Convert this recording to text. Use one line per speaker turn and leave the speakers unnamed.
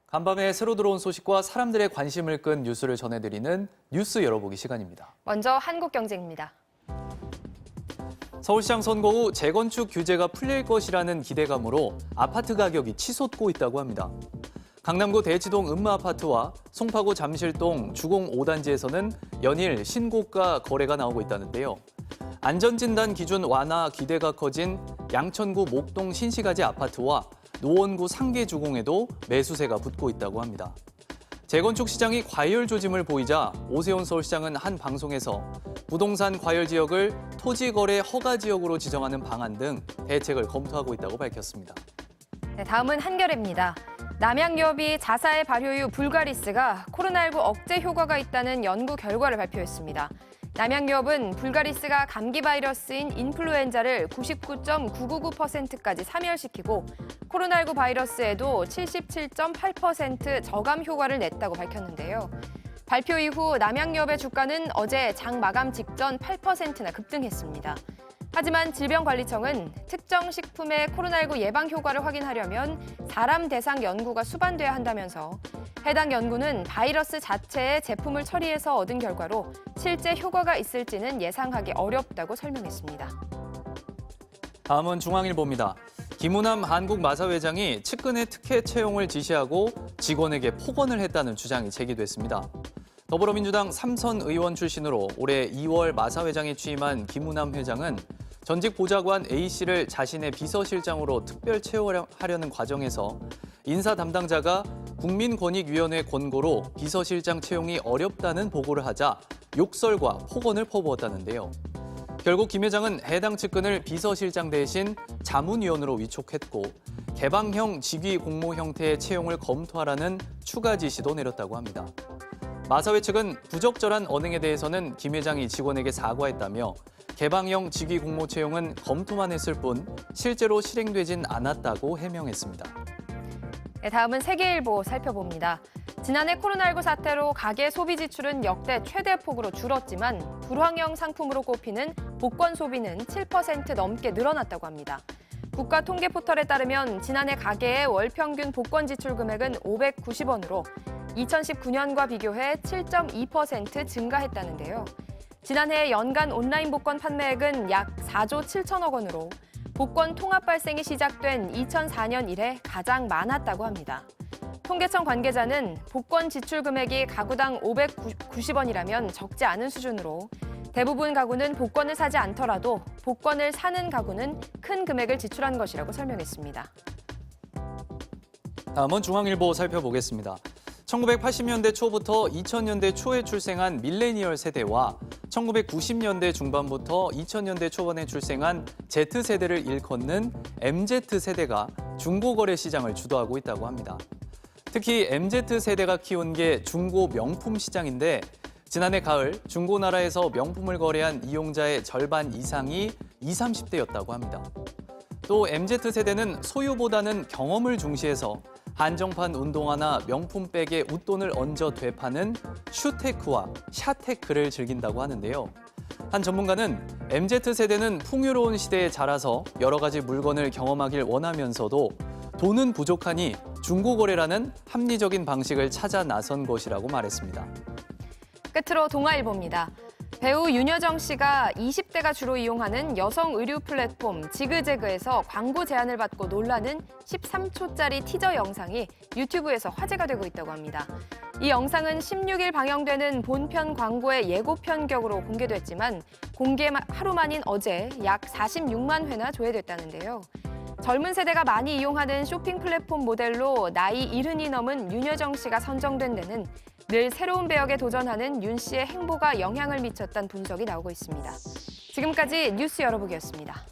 간밤에 새로 들어온 소식과 사람들의 관심을 끈 뉴스를 전해드리는 뉴스 열어보기 시간입니다.
먼저 한국경제입니다.
서울시장 선거 후 재건축 규제가 풀릴 것이라는 기대감으로 아파트 가격이 치솟고 있다고 합니다. 강남구 대치동 음마아파트와 송파구 잠실동 주공 5단지에서는 연일 신고가 거래가 나오고 있다는데요. 안전진단 기준 완화 기대가 커진 양천구 목동 신시가지 아파트와 노원구 상계주공에도 매수세가 붙고 있다고 합니다. 재건축 시장이 과열 조짐을 보이자 오세훈 서울시장은 한 방송에서 부동산 과열 지역을 토지거래 허가 지역으로 지정하는 방안 등 대책을 검토하고 있다고 밝혔습니다.
네, 다음은 한겨레입니다. 남양유업이 자사의 발효유 불가리스가 코로나19 억제 효과가 있다는 연구 결과를 발표했습니다. 남양유업은 불가리스가 감기 바이러스인 인플루엔자를 99.999%까지 사멸시키고 코로나19 바이러스에도 77.8% 저감 효과를 냈다고 밝혔는데요. 발표 이후 남양유업의 주가는 어제 장 마감 직전 8%나 급등했습니다. 하지만 질병관리청은 특정 식품의 코로나19 예방 효과를 확인하려면 사람 대상 연구가 수반돼야 한다면서 해당 연구는 바이러스 자체의 제품을 처리해서 얻은 결과로 실제 효과가 있을지는 예상하기 어렵다고 설명했습니다.
다음은 중앙일보입니다. 김우남 한국마사회장이 측근의 특혜 채용을 지시하고 직원에게 폭언을 했다는 주장이 제기됐습니다. 더불어민주당 삼선 의원 출신으로 올해 2월 마사회장에 취임한 김우남 회장은 전직 보좌관 A씨를 자신의 비서실장으로 특별 채용하려는 과정에서 인사 담당자가 국민권익위원회 권고로 비서실장 채용이 어렵다는 보고를 하자 욕설과 폭언을 퍼부었다는데요. 결국 김 회장은 해당 측근을 비서실장 대신 자문위원으로 위촉했고 개방형 직위 공모 형태의 채용을 검토하라는 추가 지시도 내렸다고 합니다. 마사회 측은 부적절한 언행에 대해서는 김 회장이 직원에게 사과했다며 개방형 직위 공모 채용은 검토만 했을 뿐 실제로 실행되진 않았다고 해명했습니다.
네, 다음은 세계일보 살펴봅니다. 지난해 코로나19 사태로 가계 소비 지출은 역대 최대 폭으로 줄었지만 불황형 상품으로 꼽히는 복권 소비는 7% 넘게 늘어났다고 합니다. 국가 통계 포털에 따르면 지난해 가계의 월 평균 복권 지출 금액은 590원으로 2019년과 비교해 7.2% 증가했다는데요. 지난해 연간 온라인 복권 판매액은 약 4조 7천억 원으로 복권 통합 발생이 시작된 2004년 이래 가장 많았다고 합니다. 통계청 관계자는 복권 지출 금액이 가구당 590원이라면 적지 않은 수준으로 대부분 가구는 복권을 사지 않더라도 복권을 사는 가구는 큰 금액을 지출한 것이라고 설명했습니다.
다음은 중앙일보 살펴보겠습니다. 1980년대 초부터 2000년대 초에 출생한 밀레니얼 세대와 1990년대 중반부터 2000년대 초반에 출생한 Z세대를 일컫는 MZ세대가 중고거래 시장을 주도하고 있다고 합니다. 특히 MZ세대가 키운 게 중고 명품 시장인데 지난해 가을 중고나라에서 명품을 거래한 이용자의 절반 이상이 20, 30대였다고 합니다. 또 MZ세대는 소유보다는 경험을 중시해서 한정판 운동화나 명품백에 웃돈을 얹어 되파는 슈테크와 샤테크를 즐긴다고 하는데요. 한 전문가는 MZ세대는 풍요로운 시대에 자라서 여러 가지 물건을 경험하길 원하면서도 돈은 부족하니 중고거래라는 합리적인 방식을 찾아 나선 것이라고 말했습니다.
끝으로 동아일보입니다. 배우 윤여정 씨가 20대가 주로 이용하는 여성 의류 플랫폼 지그재그에서 광고 제안을 받고 놀라는 13초짜리 티저 영상이 유튜브에서 화제가 되고 있다고 합니다. 이 영상은 16일 방영되는 본편 광고의 예고편 격으로 공개됐지만 공개 하루 만인 어제 약 46만 회나 조회됐다는데요. 젊은 세대가 많이 이용하는 쇼핑 플랫폼 모델로 나이 70이 넘은 윤여정 씨가 선정된 데는 늘 새로운 배역에 도전하는 윤 씨의 행보가 영향을 미쳤다는 분석이 나오고 있습니다. 지금까지 뉴스 열어보기였습니다.